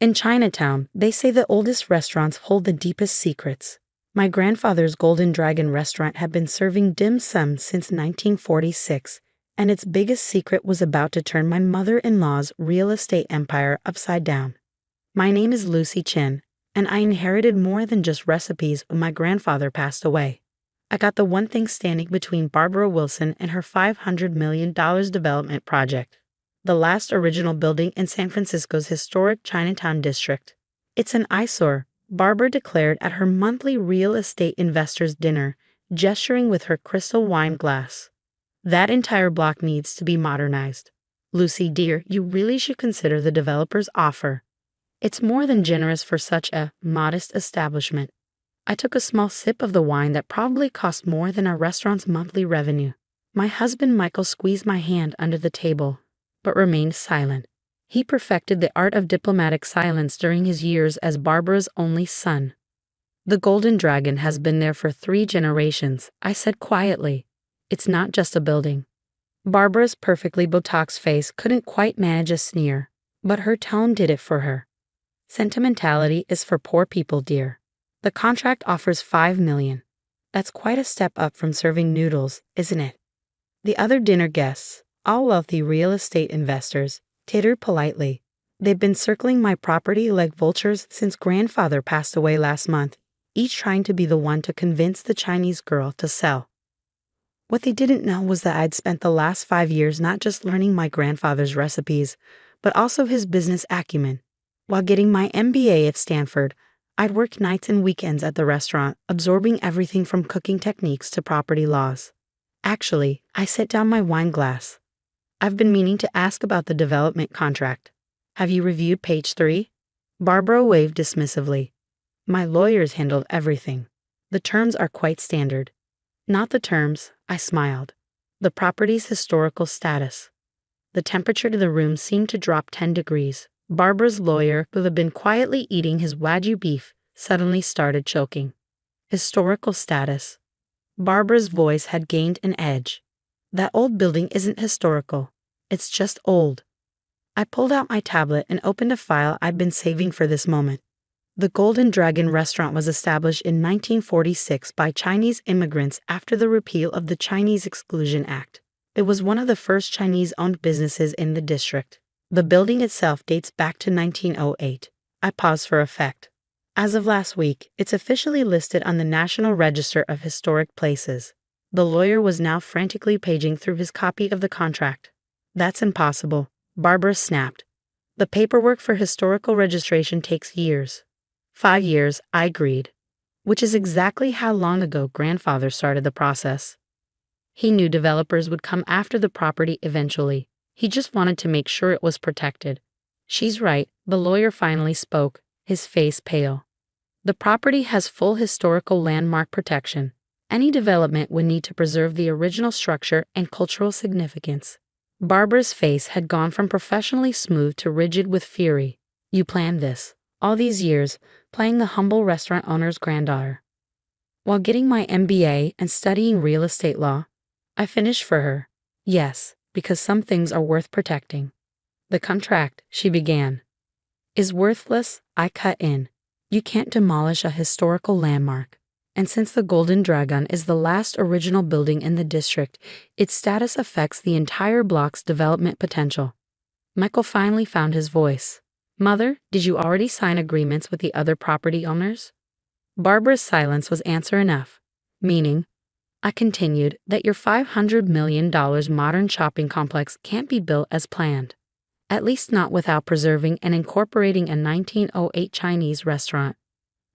In Chinatown, they say the oldest restaurants hold the deepest secrets. My grandfather's Golden Dragon restaurant had been serving dim sum since 1946, and its biggest secret was about to turn my mother-in-law's real estate empire upside down. My name is Lucy Chin, and I inherited more than just recipes when my grandfather passed away. I got the one thing standing between Barbara Wilson and her $500 million development project. The last original building in San Francisco's historic Chinatown district. It's an eyesore, Barbara declared at her monthly real estate investors' dinner, gesturing with her crystal wine glass. That entire block needs to be modernized. Lucy, dear, you really should consider the developer's offer. It's more than generous for such a modest establishment. I took a small sip of the wine that probably cost more than our restaurant's monthly revenue. My husband Michael squeezed my hand under the table, but remained silent. He perfected the art of diplomatic silence during his years as Barbara's only son. The Golden Dragon has been there for 3 generations, I said quietly. It's not just a building. Barbara's perfectly Botoxed face couldn't quite manage a sneer, but her tone did it for her. Sentimentality is for poor people, dear. The contract offers $5 million. That's quite a step up from serving noodles, isn't it? The other dinner guests, all wealthy real estate investors, tittered politely. They've been circling my property like vultures since grandfather passed away last month, each trying to be the one to convince the Chinese girl to sell. What they didn't know was that I'd spent the last 5 years not just learning my grandfather's recipes, but also his business acumen. While getting my MBA at Stanford, I'd work nights and weekends at the restaurant, absorbing everything from cooking techniques to property laws. Actually, I set down my wine glass. I've been meaning to ask about the development contract. Have you reviewed page 3? Barbara waved dismissively. My lawyers handled everything. The terms are quite standard. Not the terms, I smiled. The property's historical status. The temperature to the room seemed to drop 10 degrees. Barbara's lawyer, who had been quietly eating his Wagyu beef, suddenly started choking. Historical status. Barbara's voice had gained an edge. That old building isn't historical. It's just old. I pulled out my tablet and opened a file I'd been saving for this moment. The Golden Dragon restaurant was established in 1946 by Chinese immigrants after the repeal of the Chinese Exclusion Act. It was one of the first Chinese-owned businesses in the district. The building itself dates back to 1908. I paused for effect. As of last week, it's officially listed on the National Register of Historic Places. The lawyer was now frantically paging through his copy of the contract. That's impossible, Barbara snapped. The paperwork for historical registration takes years. 5 years, I agreed. Which is exactly how long ago grandfather started the process. He knew developers would come after the property eventually. He just wanted to make sure it was protected. She's right, the lawyer finally spoke, his face pale. The property has full historical landmark protection. Any development would need to preserve the original structure and cultural significance. Barbara's face had gone from professionally smooth to rigid with fury. You planned this, all these years, playing the humble restaurant owner's granddaughter. While getting my MBA and studying real estate law, I finished for her. Yes, because some things are worth protecting. The contract, she began, is worthless, I cut in. You can't demolish a historical landmark. And since the Golden Dragon is the last original building in the district, its status affects the entire block's development potential. Michael finally found his voice. Mother, did you already sign agreements with the other property owners? Barbara's silence was answer enough. Meaning, I continued, that your $500 million modern shopping complex can't be built as planned. At least not without preserving and incorporating a 1908 Chinese restaurant.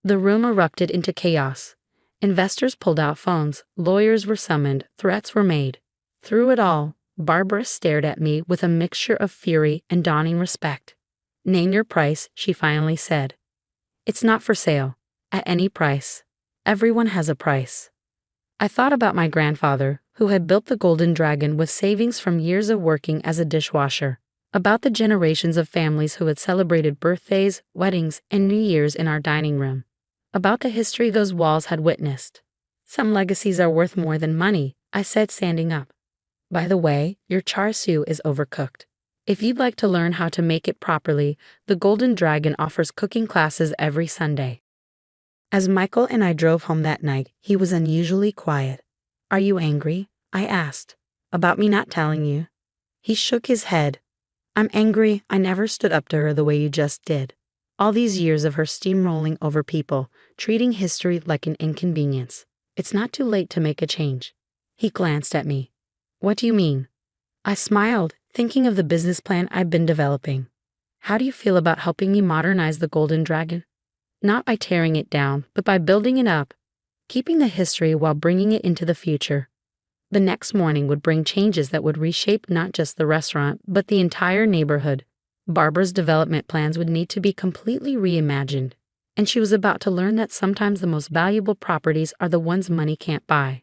The room erupted into chaos. Investors pulled out phones, lawyers were summoned, threats were made. Through it all, Barbara stared at me with a mixture of fury and dawning respect. Name your price, she finally said. It's not for sale. At any price. Everyone has a price. I thought about my grandfather, who had built the Golden Dragon with savings from years of working as a dishwasher. About the generations of families who had celebrated birthdays, weddings, and New Year's in our dining room. About the history those walls had witnessed. Some legacies are worth more than money, I said, standing up. By the way, your char siu is overcooked. If you'd like to learn how to make it properly, the Golden Dragon offers cooking classes every Sunday. As Michael and I drove home that night, he was unusually quiet. "Are you angry?" I asked. "About me not telling you?" He shook his head. "I'm angry I never stood up to her the way you just did. All these years of her steamrolling over people, treating history like an inconvenience. It's not too late to make a change." He glanced at me. "What do you mean?" I smiled, thinking of the business plan I've been developing. "How do you feel about helping me modernize the Golden Dragon? Not by tearing it down, but by building it up, keeping the history while bringing it into the future." The next morning would bring changes that would reshape not just the restaurant, but the entire neighborhood. Barbara's development plans would need to be completely reimagined, and she was about to learn that sometimes the most valuable properties are the ones money can't buy.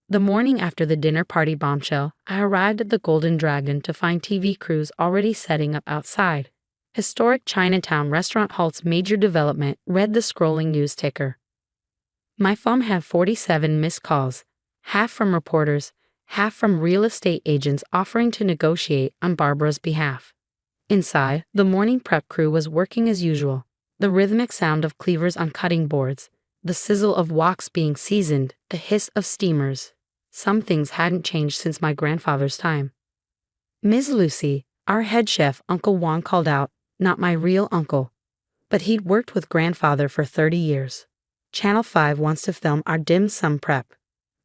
The morning after the dinner party bombshell, I arrived at the Golden Dragon to find TV crews already setting up outside. "Historic Chinatown restaurant halts major development," read the scrolling news ticker. My phone had 47 missed calls, half from reporters, half from real estate agents offering to negotiate on Barbara's behalf. Inside, the morning prep crew was working as usual. The rhythmic sound of cleavers on cutting boards, the sizzle of woks being seasoned, the hiss of steamers. Some things hadn't changed since my grandfather's time. "Ms. Lucy," our head chef, Uncle Juan, called out, not my real uncle, but he'd worked with grandfather for 30 years. "Channel 5 wants to film our dim sum prep.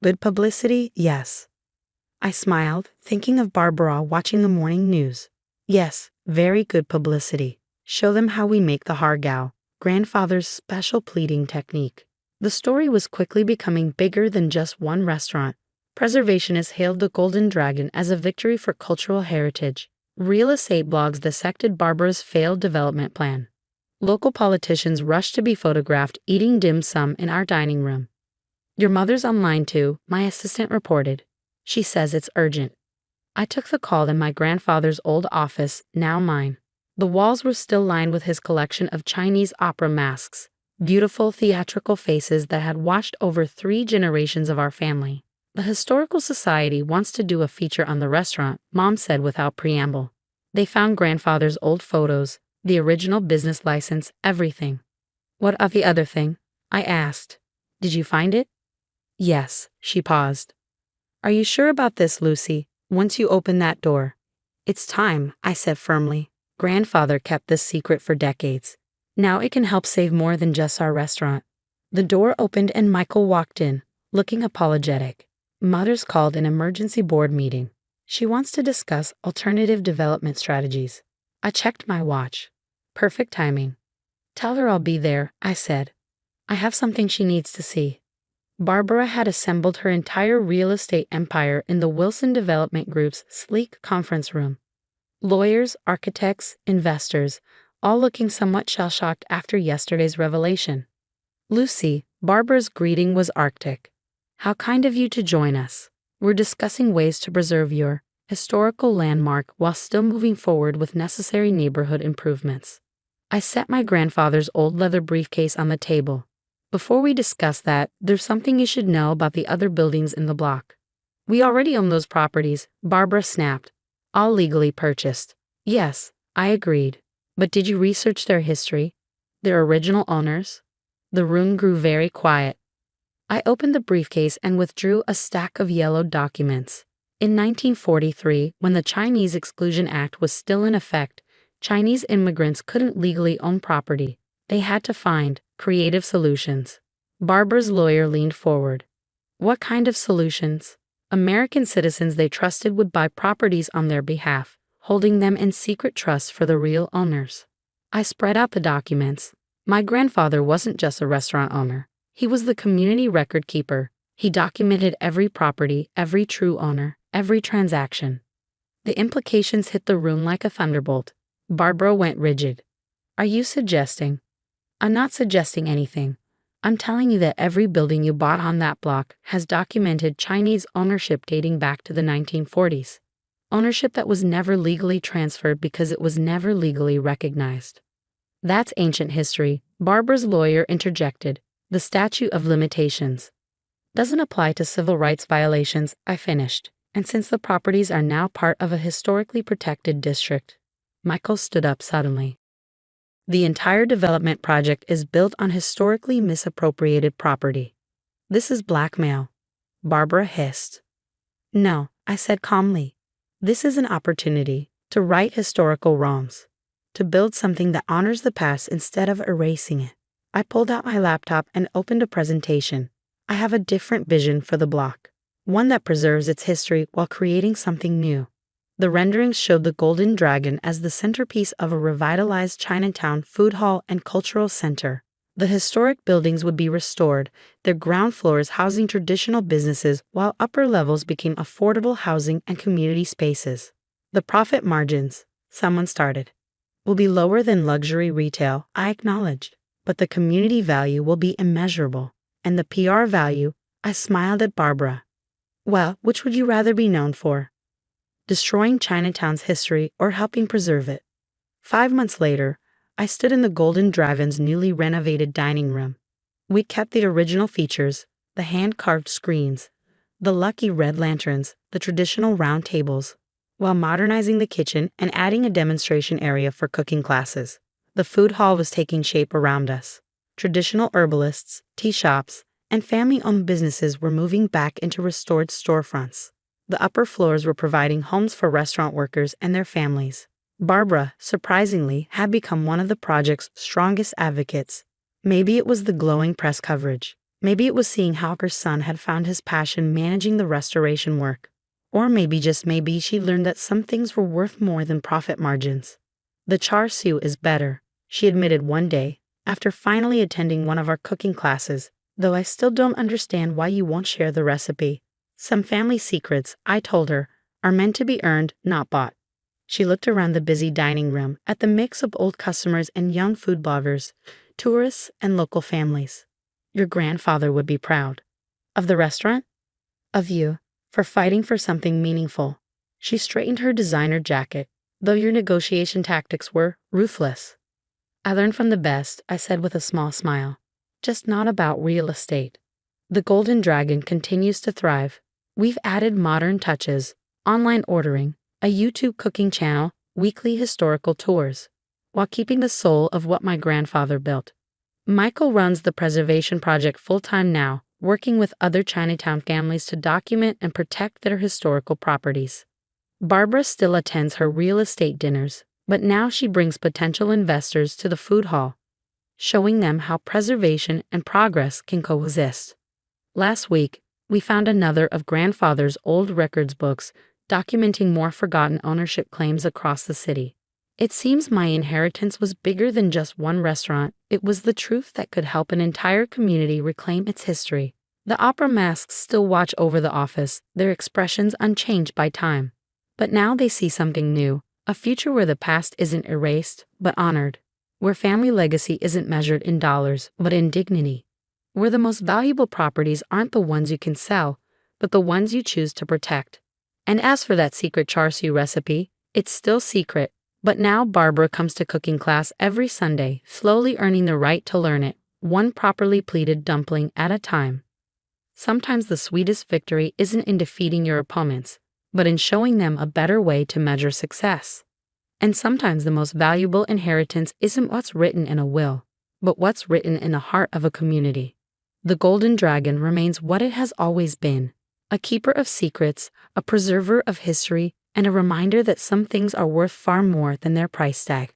Good publicity, yes." I smiled, thinking of Barbara watching the morning news. "Yes, very good publicity. Show them how we make the hargao, grandfather's special pleating technique." The story was quickly becoming bigger than just one restaurant. Preservationists hailed the Golden Dragon as a victory for cultural heritage. Real estate blogs dissected Barbara's failed development plan. Local politicians rushed to be photographed eating dim sum in our dining room. "Your mother's online too," my assistant reported. "She says it's urgent." I took the call in my grandfather's old office, now mine. The walls were still lined with his collection of Chinese opera masks, beautiful theatrical faces that had watched over 3 generations of our family. "The Historical Society wants to do a feature on the restaurant," Mom said without preamble. They found grandfather's old photos, the original business license, everything. "What of the other thing?" I asked. "Did you find it?" "Yes," she paused. "Are you sure about this, Lucy? Once you open that door." "It's time," I said firmly. Grandfather kept this secret for decades. Now it can help save more than just our restaurant. The door opened and Michael walked in, looking apologetic. "Mother's called an emergency board meeting. She wants to discuss alternative development strategies." I checked my watch. Perfect timing. "Tell her I'll be there," I said. "I have something she needs to see." Barbara had assembled her entire real estate empire in the Wilson Development Group's sleek conference room. Lawyers, architects, investors, all looking somewhat shell-shocked after yesterday's revelation. "Lucy," Barbara's greeting was arctic. "How kind of you to join us. We're discussing ways to preserve your historical landmark while still moving forward with necessary neighborhood improvements." I set my grandfather's old leather briefcase on the table. "Before we discuss that, there's something you should know about the other buildings in the block." "We already own those properties," Barbara snapped. "All legally purchased." "Yes," I agreed. "But did you research their history? Their original owners?" The room grew very quiet. I opened the briefcase and withdrew a stack of yellowed documents. In 1943, when the Chinese Exclusion Act was still in effect, Chinese immigrants couldn't legally own property. They had to find creative solutions. Barbara's lawyer leaned forward. "What kind of solutions?" "American citizens they trusted would buy properties on their behalf, holding them in secret trust for the real owners." I spread out the documents. My grandfather wasn't just a restaurant owner. He was the community record keeper. He documented every property, every true owner, every transaction. The implications hit the room like a thunderbolt. Barbara went rigid. "Are you suggesting?" "I'm not suggesting anything. I'm telling you that every building you bought on that block has documented Chinese ownership dating back to the 1940s. Ownership that was never legally transferred because it was never legally recognized." "That's ancient history," Barbara's lawyer interjected. "The statute of limitations doesn't apply to civil rights violations," I finished. And since the properties are now part of a historically protected district, Michael stood up suddenly. The entire development project is built on historically misappropriated property. This is blackmail, Barbara hissed. No, I said calmly. This is an opportunity to right historical wrongs, to build something that honors the past instead of erasing it. I pulled out my laptop and opened a presentation. I have a different vision for the block, one that preserves its history while creating something new. The renderings showed the Golden Dragon as the centerpiece of a revitalized Chinatown food hall and cultural center. The historic buildings would be restored, their ground floors housing traditional businesses while upper levels became affordable housing and community spaces. The profit margins, someone started, will be lower than luxury retail, I acknowledged, but the community value will be immeasurable. And the PR value, I smiled at Barbara. Well, which would you rather be known for? Destroying Chinatown's history or helping preserve it? 5 months later, I stood in the Golden Dragon's newly renovated dining room. We kept the original features, the hand-carved screens, the lucky red lanterns, the traditional round tables, while modernizing the kitchen and adding a demonstration area for cooking classes. The food hall was taking shape around us. Traditional herbalists, tea shops, and family-owned businesses were moving back into restored storefronts. The upper floors were providing homes for restaurant workers and their families. Barbara, surprisingly, had become one of the project's strongest advocates. Maybe it was the glowing press coverage. Maybe it was seeing how her son had found his passion managing the restoration work. Or maybe, just maybe, she learned that some things were worth more than profit margins. The char siu is better, she admitted one day, after finally attending one of our cooking classes, though I still don't understand why you won't share the recipe. Some family secrets, I told her, are meant to be earned, not bought. She looked around the busy dining room at the mix of old customers and young food bloggers, tourists, and local families. Your grandfather would be proud. Of the restaurant? Of you, for fighting for something meaningful. She straightened her designer jacket, though your negotiation tactics were ruthless. I learned from the best, I said with a small smile. Just not about real estate. The Golden Dragon continues to thrive. We've added modern touches, online ordering, a YouTube cooking channel, weekly historical tours, while keeping the soul of what my grandfather built. Michael runs the preservation project full-time now, working with other Chinatown families to document and protect their historical properties. Barbara still attends her real estate dinners, but now she brings potential investors to the food hall, showing them how preservation and progress can coexist. Last week, we found another of grandfather's old records books documenting more forgotten ownership claims across the city. It seems my inheritance was bigger than just one restaurant. It was the truth that could help an entire community reclaim its history. The opera masks still watch over the office, their expressions unchanged by time. But now they see something new, a future where the past isn't erased, but honored, where family legacy isn't measured in dollars, but in dignity, where the most valuable properties aren't the ones you can sell, but the ones you choose to protect. And as for that secret char siu recipe, it's still secret, but now Barbara comes to cooking class every Sunday, slowly earning the right to learn it, one properly pleated dumpling at a time. Sometimes the sweetest victory isn't in defeating your opponents, but in showing them a better way to measure success. And sometimes the most valuable inheritance isn't what's written in a will, but what's written in the heart of a community. The Golden Dragon remains what it has always been, a keeper of secrets, a preserver of history, and a reminder that some things are worth far more than their price tag.